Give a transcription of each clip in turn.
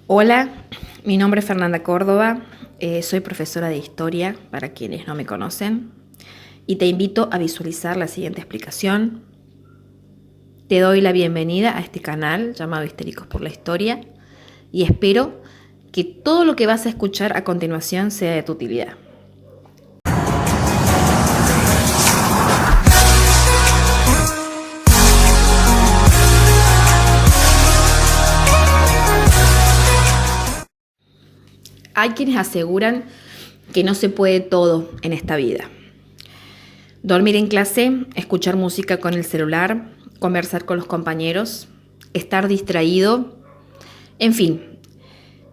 Hola, mi nombre es Fernanda Córdoba, soy profesora de historia para quienes no me conocen y te invito a visualizar la siguiente explicación. Te doy la bienvenida a este canal llamado Histéricos por la Historia y espero que todo lo que vas a escuchar a continuación sea de tu utilidad. Hay quienes aseguran que no se puede todo en esta vida. Dormir en clase, escuchar música con el celular, conversar con los compañeros, estar distraído, en fin,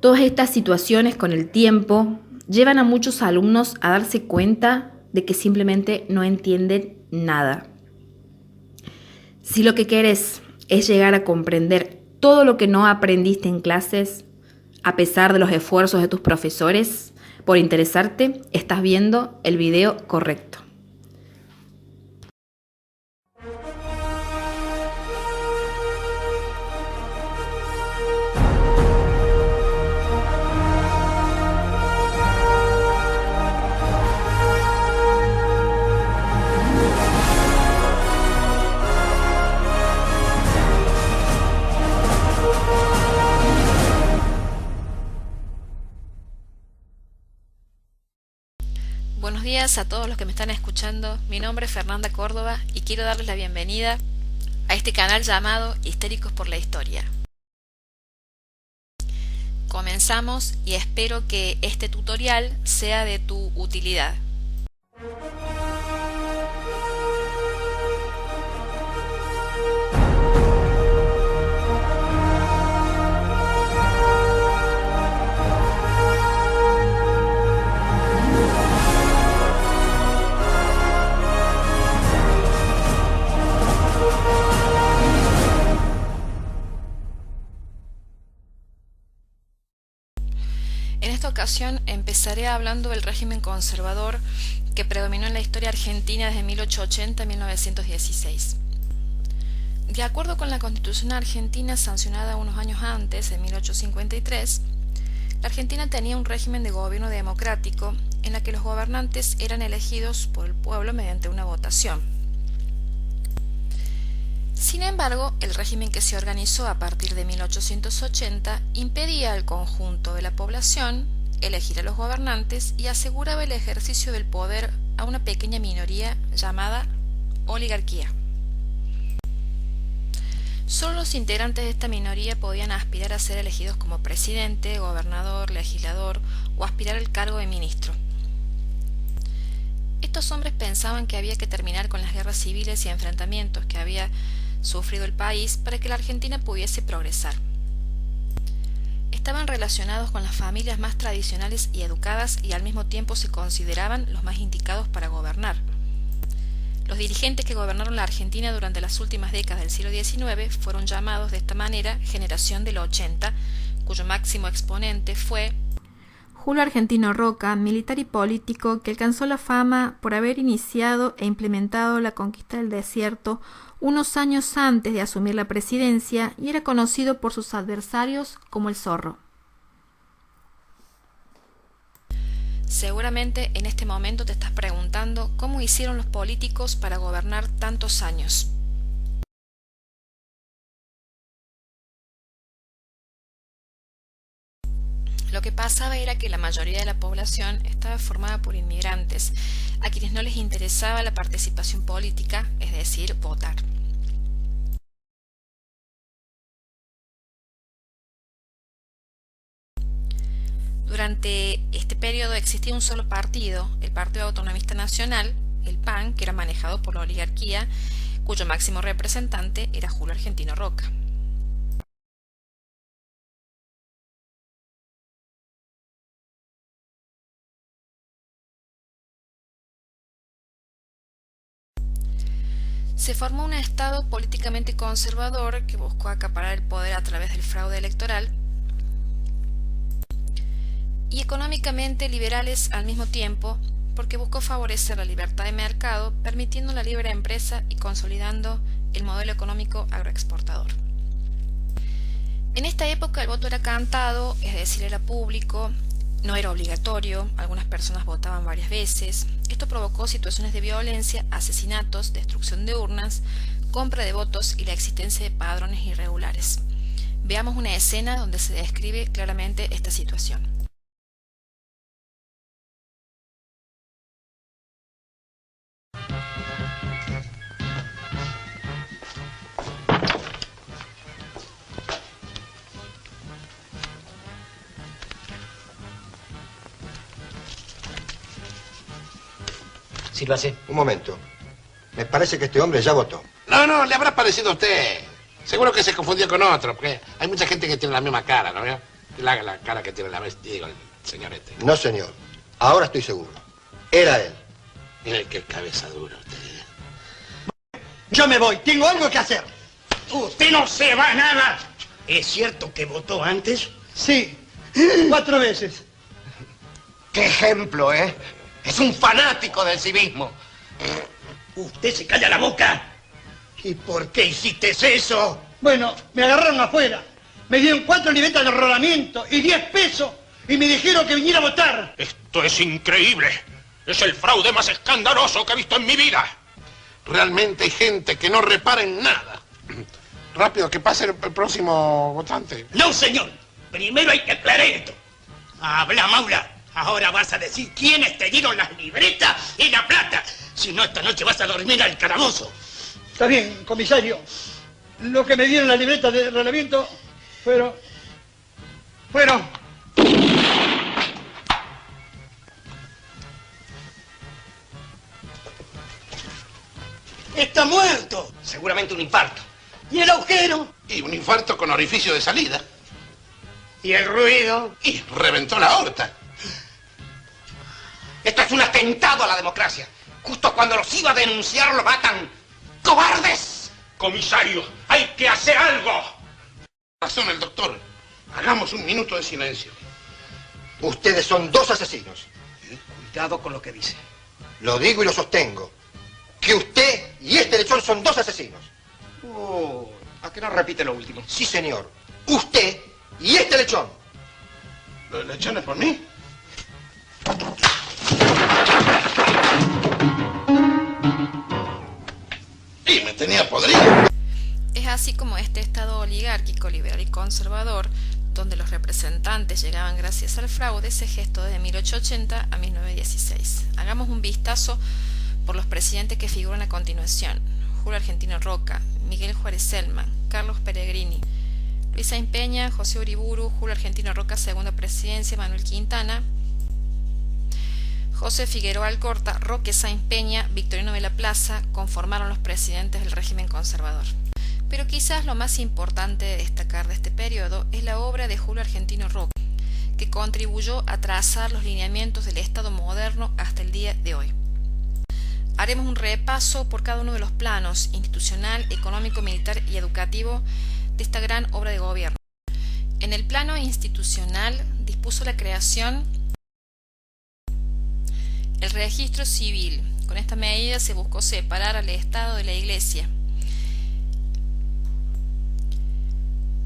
todas estas situaciones con el tiempo llevan a muchos alumnos a darse cuenta de que simplemente no entienden nada. Si lo que querés es llegar a comprender todo lo que no aprendiste en clases, a pesar de los esfuerzos de tus profesores por interesarte, estás viendo el video correcto. Buenos días a todos los que me están escuchando. Mi nombre es Fernanda Córdoba y quiero darles la bienvenida a este canal llamado Histéricos por la Historia. Comenzamos y espero que este tutorial sea de tu utilidad. En esta ocasión empezaré hablando del régimen conservador que predominó en la historia argentina desde 1880 a 1916. De acuerdo con la Constitución argentina sancionada unos años antes, en 1853, la Argentina tenía un régimen de gobierno democrático en la que los gobernantes eran elegidos por el pueblo mediante una votación. Sin embargo, el régimen que se organizó a partir de 1880 impedía al conjunto de la población elegir a los gobernantes y aseguraba el ejercicio del poder a una pequeña minoría llamada oligarquía. Solo los integrantes de esta minoría podían aspirar a ser elegidos como presidente, gobernador, legislador o aspirar al cargo de ministro. Estos hombres pensaban que había que terminar con las guerras civiles y enfrentamientos que había sufrido el país para que la Argentina pudiese progresar. Estaban relacionados con las familias más tradicionales y educadas y al mismo tiempo se consideraban los más indicados para gobernar. Los dirigentes que gobernaron la Argentina durante las últimas décadas del siglo XIX fueron llamados de esta manera Generación del 80, cuyo máximo exponente fue Julio Argentino Roca, militar y político que alcanzó la fama por haber iniciado e implementado la conquista del desierto unos años antes de asumir la presidencia y era conocido por sus adversarios como el Zorro. Seguramente en este momento te estás preguntando cómo hicieron los políticos para gobernar tantos años. Lo que pasaba era que la mayoría de la población estaba formada por inmigrantes, a quienes no les interesaba la participación política, es decir, votar. Durante este periodo existía un solo partido, el Partido Autonomista Nacional, el PAN, que era manejado por la oligarquía, cuyo máximo representante era Julio Argentino Roca. Se formó un Estado políticamente conservador que buscó acaparar el poder a través del fraude electoral y económicamente liberales al mismo tiempo, porque buscó favorecer la libertad de mercado, permitiendo la libre empresa y consolidando el modelo económico agroexportador. En esta época el voto era cantado, es decir, era público, no era obligatorio, algunas personas votaban varias veces. Esto provocó situaciones de violencia, asesinatos, destrucción de urnas, compra de votos y la existencia de padrones irregulares. Veamos una escena donde se describe claramente esta situación. Sírvase. Un momento. Me parece que este hombre ya votó. No, le habrá parecido a usted. Seguro que se confundió con otro, porque hay mucha gente que tiene la misma cara, ¿no veo? La cara que tiene digo, el señor este. No, señor. Ahora estoy seguro. Era él. Mire qué cabeza dura usted. Yo me voy, tengo algo que hacer. Usted no se va nada. ¿Es cierto que votó antes? Sí, 4 veces. ¡Qué ejemplo, eh! Es un fanático del civismo. Usted se calla la boca. ¿Y por qué hiciste eso? Bueno, me agarraron afuera. Me dieron 4 libretas de rodamiento y 10 pesos y me dijeron que viniera a votar. Esto es increíble. Es el fraude más escandaloso que he visto en mi vida. Realmente hay gente que no repara en nada. Rápido, que pase el próximo votante. No, señor. Primero hay que aclarar esto. Habla, Maula. Ahora vas a decir quiénes te dieron las libretas y la plata. Si no, esta noche vas a dormir al calabozo. Está bien, comisario. Lo que me dieron la libreta de rodamiento fueron... Está muerto. Seguramente un infarto. ¿Y el agujero? Y un infarto con orificio de salida. ¿Y el ruido? Y reventó la aorta. Esto es un atentado a la democracia. Justo cuando los iba a denunciar lo matan. ¡Cobardes! Comisario, hay que hacer algo. Razón el doctor. Hagamos un minuto de silencio. Ustedes son 2 asesinos. Cuidado con lo que dice. Lo digo y lo sostengo. Que usted y este lechón son 2 asesinos. ¿A qué no repite lo último? Sí, señor. Usted y este lechón. ¿Los lechones por mí? Y me tenía podrido. Es así como este estado oligárquico, liberal y conservador, donde los representantes llegaban gracias al fraude, se gestó desde 1880 a 1916. Hagamos un vistazo por los presidentes que figuran a continuación: Julio Argentino Roca, Miguel Juárez Celman, Carlos Peregrini, Luis Sáenz Peña, José Uriburu, Julio Argentino Roca, segunda presidencia, Manuel Quintana, José Figueroa Alcorta, Roque Sáenz Peña, Victorino de la Plaza conformaron los presidentes del régimen conservador. Pero quizás lo más importante de destacar de este periodo es la obra de Julio Argentino Roca, que contribuyó a trazar los lineamientos del Estado moderno hasta el día de hoy. Haremos un repaso por cada uno de los planos: institucional, económico, militar y educativo de esta gran obra de gobierno. En el plano institucional dispuso la creación del registro civil. Con esta medida se buscó separar al Estado de la Iglesia.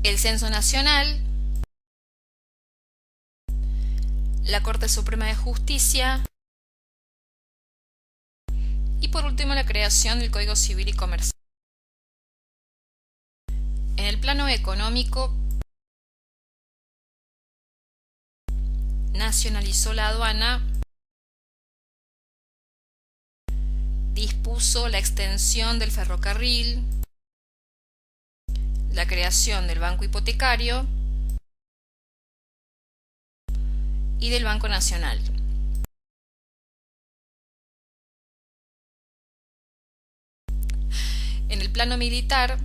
El Censo Nacional, la Corte Suprema de Justicia y por último la creación del Código Civil y Comercial. En el plano económico, nacionalizó la aduana, dispuso la extensión del ferrocarril, la creación del Banco Hipotecario y del Banco Nacional. En el plano militar,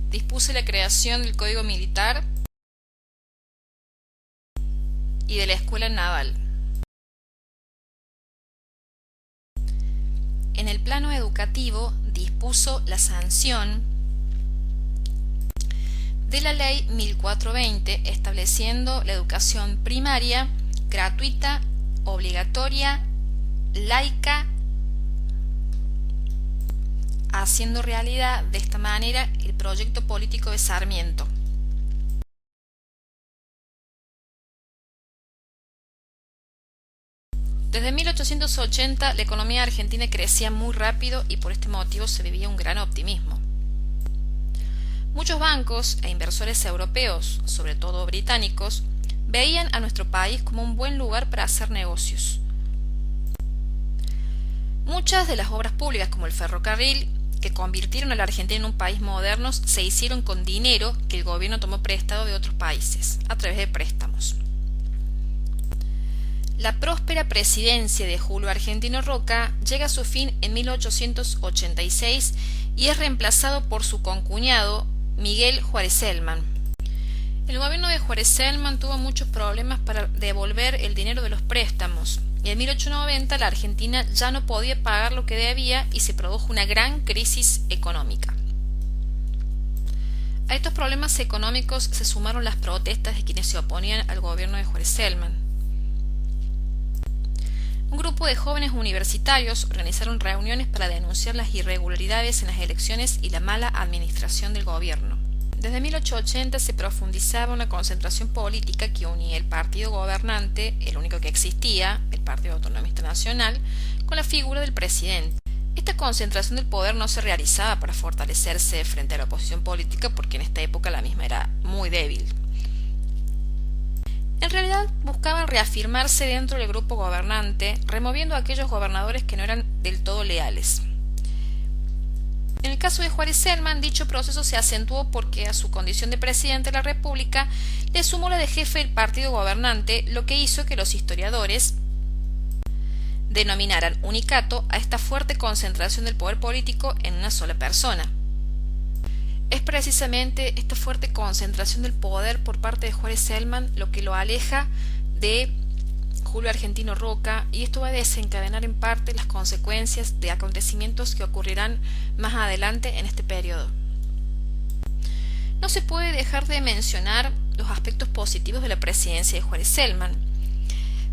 dispuso la creación del Código Militar y de la Escuela Naval. En el plano educativo, dispuso la sanción de la Ley 1420, estableciendo la educación primaria, gratuita, obligatoria, laica, haciendo realidad de esta manera el proyecto político de Sarmiento. Desde 1880 la economía argentina crecía muy rápido y por este motivo se vivía un gran optimismo. Muchos bancos e inversores europeos, sobre todo británicos, veían a nuestro país como un buen lugar para hacer negocios. Muchas de las obras públicas, como el ferrocarril, que convirtieron a la Argentina en un país moderno, se hicieron con dinero que el gobierno tomó prestado de otros países, a través de préstamos. La próspera presidencia de Julio Argentino Roca llega a su fin en 1886 y es reemplazado por su concuñado Miguel Juárez Celman. El gobierno de Juárez Celman tuvo muchos problemas para devolver el dinero de los préstamos y en 1890 la Argentina ya no podía pagar lo que debía y se produjo una gran crisis económica. A estos problemas económicos se sumaron las protestas de quienes se oponían al gobierno de Juárez Celman. Un grupo de jóvenes universitarios organizaron reuniones para denunciar las irregularidades en las elecciones y la mala administración del gobierno. Desde 1880 se profundizaba una concentración política que unía el partido gobernante, el único que existía, el Partido Autonomista Nacional, con la figura del presidente. Esta concentración del poder no se realizaba para fortalecerse frente a la oposición política porque en esta época la misma era muy débil. En realidad buscaban reafirmarse dentro del grupo gobernante, removiendo a aquellos gobernadores que no eran del todo leales. En el caso de Juárez Celman, dicho proceso se acentuó porque a su condición de presidente de la República le sumó la de jefe del partido gobernante, lo que hizo que los historiadores denominaran unicato a esta fuerte concentración del poder político en una sola persona. Es precisamente esta fuerte concentración del poder por parte de Juárez Celman lo que lo aleja de Julio Argentino Roca, y esto va a desencadenar en parte las consecuencias de acontecimientos que ocurrirán más adelante en este periodo. No se puede dejar de mencionar los aspectos positivos de la presidencia de Juárez Celman.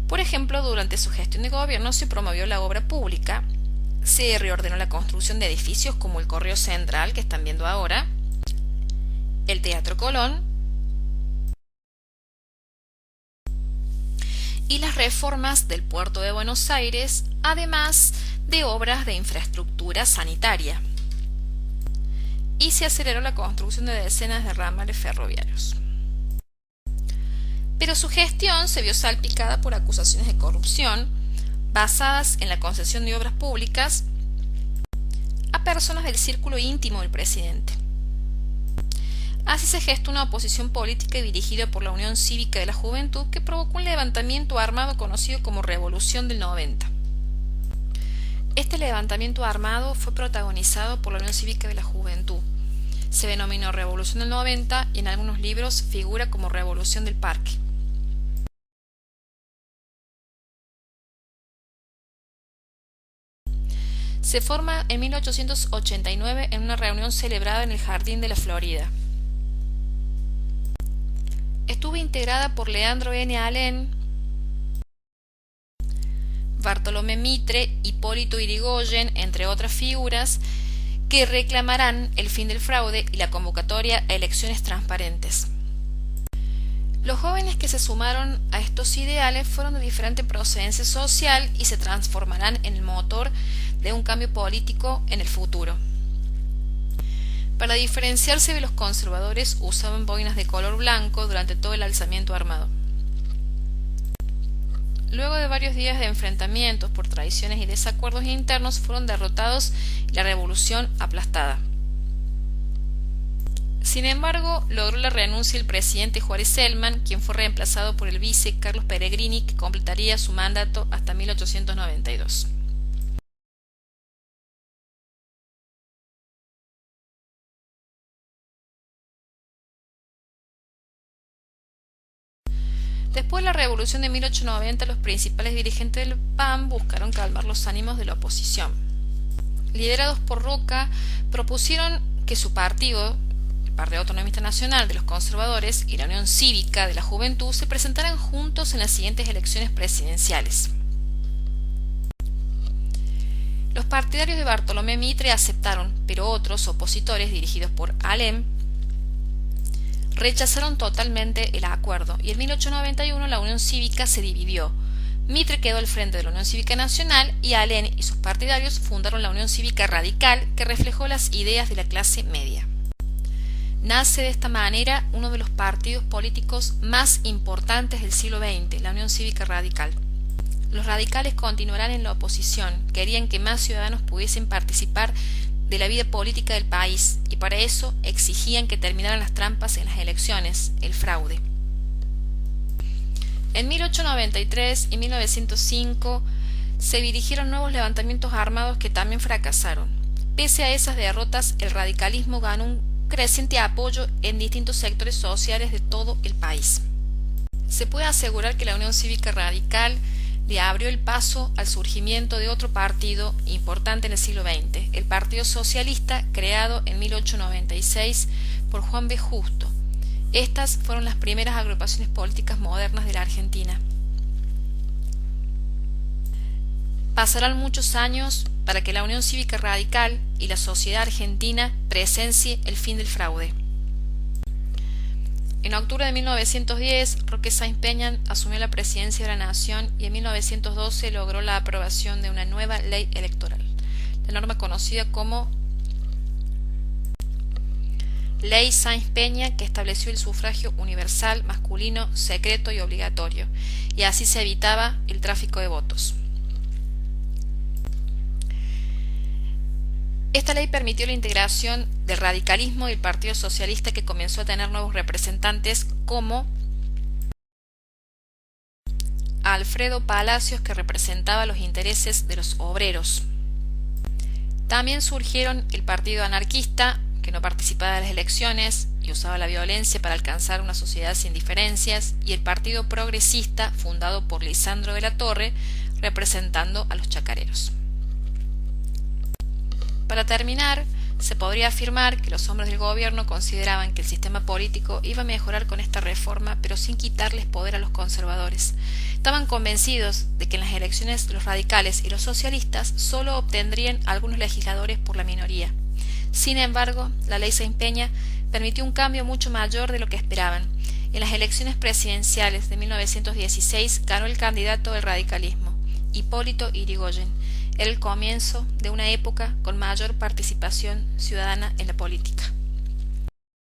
Por ejemplo, durante su gestión de gobierno se promovió la obra pública, se reordenó la construcción de edificios como el Correo Central que están viendo ahora, el Teatro Colón y las reformas del puerto de Buenos Aires, además de obras de infraestructura sanitaria. Y se aceleró la construcción de decenas de ramales ferroviarios. Pero su gestión se vio salpicada por acusaciones de corrupción basadas en la concesión de obras públicas a personas del círculo íntimo del presidente. Así se gestó una oposición política dirigida por la Unión Cívica de la Juventud que provocó un levantamiento armado conocido como Revolución del 90. Este levantamiento armado fue protagonizado por la Unión Cívica de la Juventud. Se denominó Revolución del 90 y en algunos libros figura como Revolución del Parque. Se forma en 1889 en una reunión celebrada en el Jardín de la Florida. Estuvo integrada por Leandro N. Alem, Bartolomé Mitre, Hipólito Yrigoyen, entre otras figuras, que reclamarán el fin del fraude y la convocatoria a elecciones transparentes. Los jóvenes que se sumaron a estos ideales fueron de diferente procedencia social y se transformarán en el motor de un cambio político en el futuro. Para diferenciarse de los conservadores usaban boinas de color blanco durante todo el alzamiento armado. Luego de varios días de enfrentamientos por traiciones y desacuerdos internos fueron derrotados y la revolución aplastada. Sin embargo, logró la renuncia el presidente Juárez Celman, quien fue reemplazado por el vice Carlos Peregrini, que completaría su mandato hasta 1892. Después de la revolución de 1890, los principales dirigentes del PAN buscaron calmar los ánimos de la oposición. Liderados por Roca, propusieron que su partido, el Partido Autonomista Nacional de los Conservadores y la Unión Cívica de la Juventud, se presentaran juntos en las siguientes elecciones presidenciales. Los partidarios de Bartolomé Mitre aceptaron, pero otros opositores, dirigidos por Alem, rechazaron totalmente el acuerdo, y en 1891 la Unión Cívica se dividió. Mitre quedó al frente de la Unión Cívica Nacional y Alem y sus partidarios fundaron la Unión Cívica Radical, que reflejó las ideas de la clase media. Nace de esta manera uno de los partidos políticos más importantes del siglo XX, la Unión Cívica Radical. Los radicales continuarán en la oposición, querían que más ciudadanos pudiesen participar de la vida política del país y para eso exigían que terminaran las trampas en las elecciones, el fraude. En 1893 y 1905 se dirigieron nuevos levantamientos armados que también fracasaron. Pese a esas derrotas, el radicalismo ganó un creciente apoyo en distintos sectores sociales de todo el país. Se puede asegurar que la Unión Cívica Radical le abrió el paso al surgimiento de otro partido importante en el siglo XX, el Partido Socialista, creado en 1896 por Juan B. Justo. Estas fueron las primeras agrupaciones políticas modernas de la Argentina. Pasarán muchos años para que la Unión Cívica Radical y la sociedad argentina presencie el fin del fraude. En octubre de 1910, Roque Sáenz Peña asumió la presidencia de la Nación y en 1912 logró la aprobación de una nueva ley electoral, la norma conocida como Ley Sáenz Peña, que estableció el sufragio universal, masculino, secreto y obligatorio, y así se evitaba el tráfico de votos. Esta ley permitió la integración del radicalismo y el Partido Socialista, que comenzó a tener nuevos representantes como Alfredo Palacios, que representaba los intereses de los obreros. También surgieron el Partido Anarquista, que no participaba de las elecciones y usaba la violencia para alcanzar una sociedad sin diferencias, y el Partido Progresista, fundado por Lisandro de la Torre, representando a los chacareros. Para terminar, se podría afirmar que los hombres del gobierno consideraban que el sistema político iba a mejorar con esta reforma, pero sin quitarles poder a los conservadores. Estaban convencidos de que en las elecciones los radicales y los socialistas solo obtendrían algunos legisladores por la minoría. Sin embargo, la ley Sáenz Peña permitió un cambio mucho mayor de lo que esperaban. En las elecciones presidenciales de 1916 ganó el candidato del radicalismo, Hipólito Yrigoyen. Era el comienzo de una época con mayor participación ciudadana en la política.